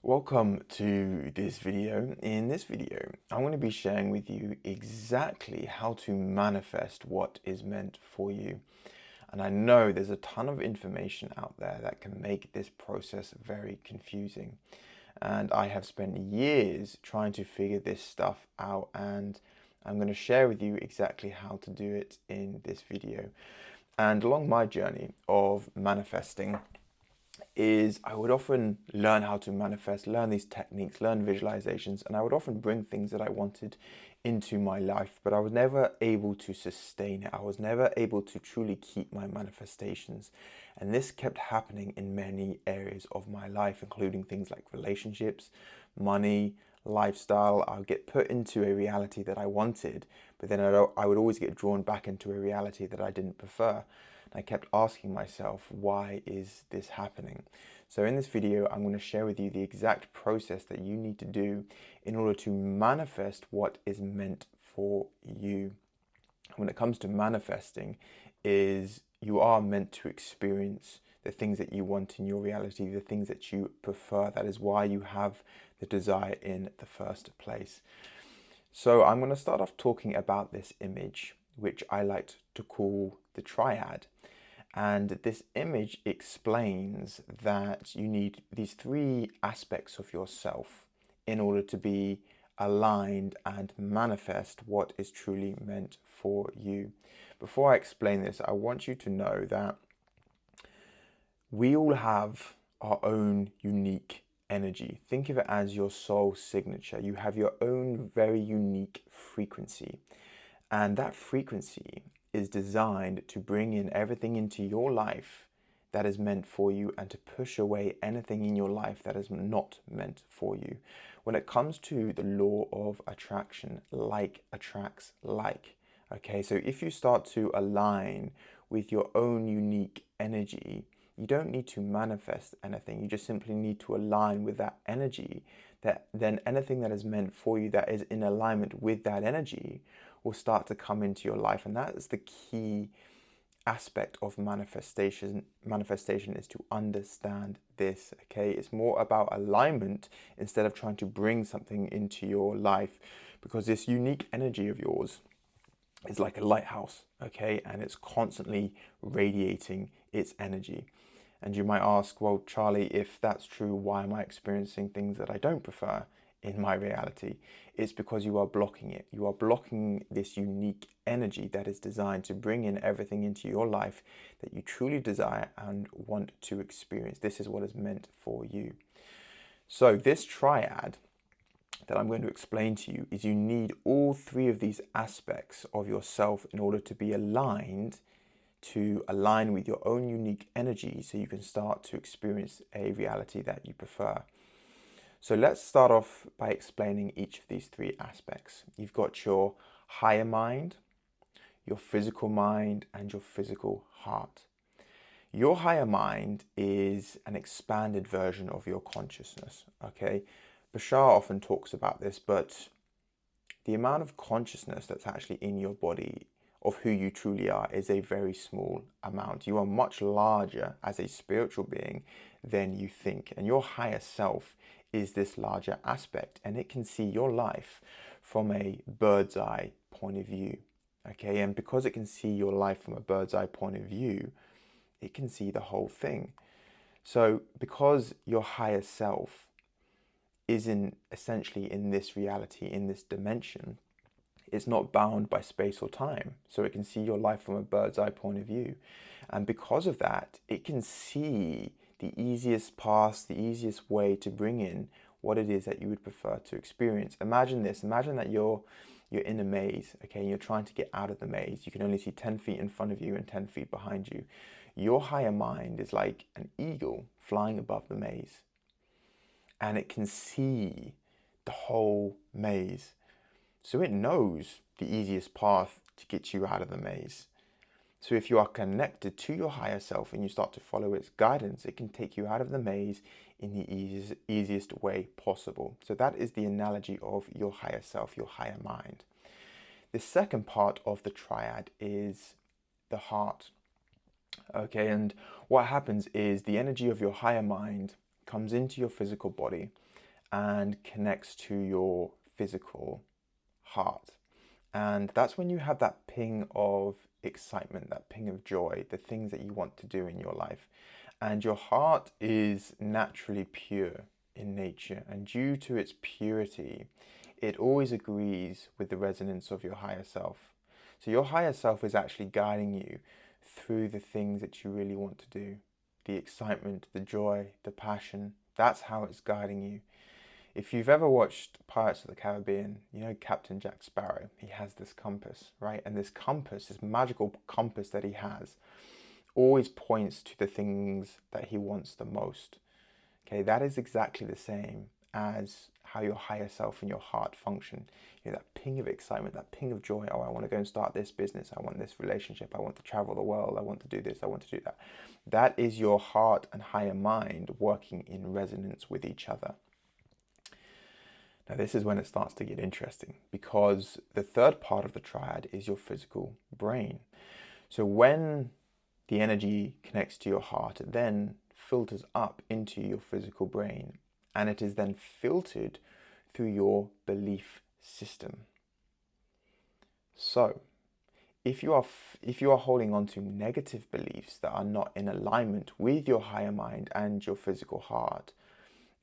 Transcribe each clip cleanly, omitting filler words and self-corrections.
Welcome to this video. In this video, I'm going to be sharing with you exactly how to manifest what is meant for you. And I know there's a ton of information out there that can make this process very confusing. And I have spent years trying to figure this stuff out, and I'm going to share with you exactly how to do it in this video. And along my journey of manifesting, I would often learn how to manifest, learn these techniques, learn visualizations, and I would often bring things that I wanted into my life, but I was never able to sustain it. I was never able to truly keep my manifestations. And this kept happening in many areas of my life, including things like relationships, money, lifestyle. I would get put into a reality that I wanted, but then I would always get drawn back into a reality that I didn't prefer. I kept asking myself, why is this happening? So in this video, I'm going to share with you the exact process that you need to do in order to manifest what is meant for you. When it comes to manifesting, you are meant to experience the things that you want in your reality, the things that you prefer. That is why you have the desire in the first place. So I'm going to start off talking about this image, which I like to call the triad. And this image explains that you need these three aspects of yourself in order to be aligned and manifest what is truly meant for you. Before I explain this, I want you to know that we all have our own unique energy. Think of it as your soul signature. You have your own very unique frequency. And that frequency is designed to bring in everything into your life that is meant for you and to push away anything in your life that is not meant for you. When it comes to the law of attraction, like attracts like. Okay, so if you start to align with your own unique energy, you don't need to manifest anything. You just simply need to align with that energy. Then anything that is meant for you that is in alignment with that energy will start to come into your life. And that is the key aspect of manifestation. Manifestation is to understand this. Okay, it's more about alignment instead of trying to bring something into your life, because this unique energy of yours is like a lighthouse. Okay, and it's constantly radiating its energy. And you might ask, well, Charlie, if that's true, why am I experiencing things that I don't prefer in my reality? It's because you are blocking it. You are blocking this unique energy that is designed to bring in everything into your life that you truly desire and want to experience. This is what is meant for you. So this triad that I'm going to explain to you is you need all three of these aspects of yourself in order to be aligned, to align with your own unique energy so you can start to experience a reality that you prefer. So let's start off by explaining each of these three aspects. You've got your higher mind, your physical mind, and your physical heart. Your higher mind is an expanded version of your consciousness, okay? Bashar often talks about this, but the amount of consciousness that's actually in your body of who you truly are is a very small amount. You are much larger as a spiritual being than you think. And your higher self is this larger aspect, and it can see your life from a bird's eye point of view. Okay, and because it can see your life from a bird's eye point of view, it can see the whole thing. So because your higher self is essentially in this reality, in this dimension, it's not bound by space or time. So it can see your life from a bird's eye point of view. And because of that, it can see the easiest path, the easiest way to bring in what it is that you would prefer to experience. Imagine this. Imagine that you're in a maze, okay, and you're trying to get out of the maze. You can only see 10 feet in front of you and 10 feet behind you. Your higher mind is like an eagle flying above the maze, and it can see the whole maze. So it knows the easiest path to get you out of the maze. So if you are connected to your higher self and you start to follow its guidance, it can take you out of the maze in the easiest way possible. So that is the analogy of your higher self, your higher mind. The second part of the triad is the heart. Okay, and what happens is the energy of your higher mind comes into your physical body, and connects to your physical heart. And that's when you have that ping of excitement, that ping of joy, the things that you want to do in your life. And your heart is naturally pure in nature, and due to its purity, it always agrees with the resonance of your higher self. So your higher self is actually guiding you through the things that you really want to do. The excitement, the joy, the passion, that's how it's guiding you. If you've ever watched Pirates of the Caribbean, you know Captain Jack Sparrow, he has this compass, right? And this compass, this magical compass that he has, always points to the things that he wants the most. Okay, that is exactly the same as how your higher self and your heart function. You know, that ping of excitement, that ping of joy. Oh, I want to go and start this business. I want this relationship. I want to travel the world. I want to do this. I want to do that. That is your heart and higher mind working in resonance with each other. Now, this is when it starts to get interesting, because the third part of the triad is your physical brain. So when the energy connects to your heart, it then filters up into your physical brain, and it is then filtered through your belief system. So if you are holding on to negative beliefs that are not in alignment with your higher mind and your physical heart,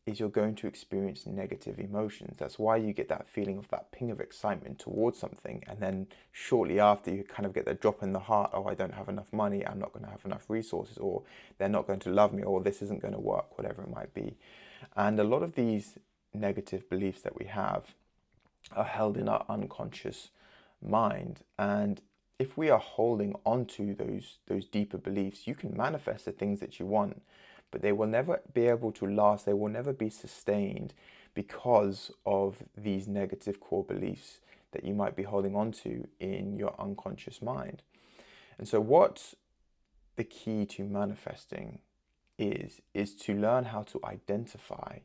is you're going to experience negative emotions. That's why you get that feeling of that ping of excitement towards something, and then shortly after you kind of get that drop in the heart. Oh, I don't have enough money, I'm not going to have enough resources, or they're not going to love me, or this isn't going to work, whatever it might be. And a lot of these negative beliefs that we have are held in our unconscious mind, and if we are holding on to those deeper beliefs, you can manifest the things that you want, but they will never be able to last. They will never be sustained because of these negative core beliefs that you might be holding on to in your unconscious mind. And so what the key to manifesting is to learn how to identify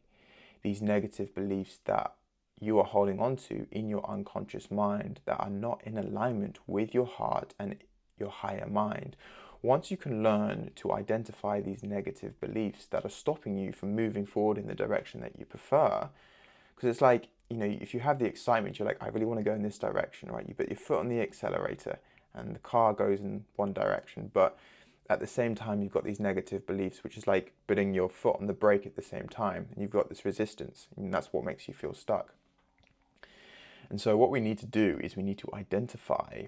these negative beliefs that you are holding on to in your unconscious mind that are not in alignment with your heart and your higher mind. Once you can learn to identify these negative beliefs that are stopping you from moving forward in the direction that you prefer, because it's like, you know, if you have the excitement, you're like, I really want to go in this direction, right? You put your foot on the accelerator and the car goes in one direction, but at the same time, you've got these negative beliefs, which is like putting your foot on the brake at the same time, and you've got this resistance, and that's what makes you feel stuck. And so what we need to do is we need to identify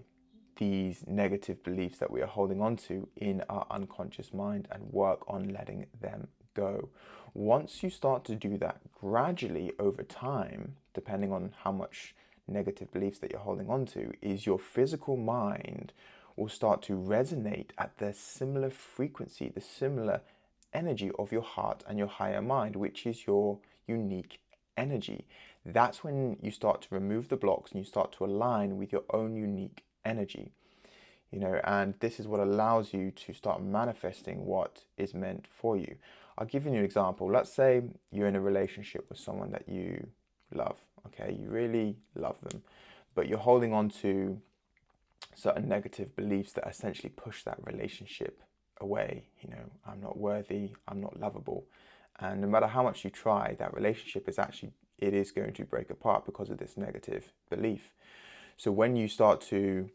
these negative beliefs that we are holding on to in our unconscious mind and work on letting them go. Once you start to do that gradually over time, depending on how much negative beliefs that you're holding on to, is your physical mind will start to resonate at the similar frequency, the similar energy of your heart and your higher mind, which is your unique energy. That's when you start to remove the blocks and you start to align with your own unique energy, you know, and this is what allows you to start manifesting what is meant for you. I'll give you an example. Let's say you're in a relationship with someone that you love, okay? You really love them, but you're holding on to certain negative beliefs that essentially push that relationship away. You know, I'm not worthy, I'm not lovable. And no matter how much you try, that relationship it is going to break apart because of this negative belief. So when you start to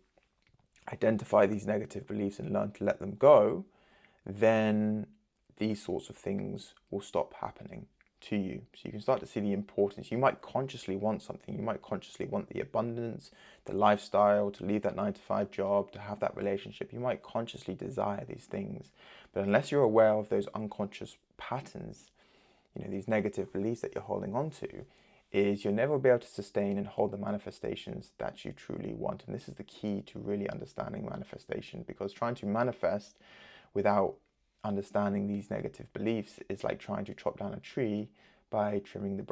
identify these negative beliefs and learn to let them go, then these sorts of things will stop happening to you. So you can start to see the importance. You might consciously want something. You might consciously want the abundance, the lifestyle, to leave that 9-to-5 job, to have that relationship. You might consciously desire these things. But unless you're aware of those unconscious patterns, you know, these negative beliefs that you're holding on to, is you'll never be able to sustain and hold the manifestations that you truly want. And this is the key to really understanding manifestation, because trying to manifest without understanding these negative beliefs is like trying to chop down a tree by trimming the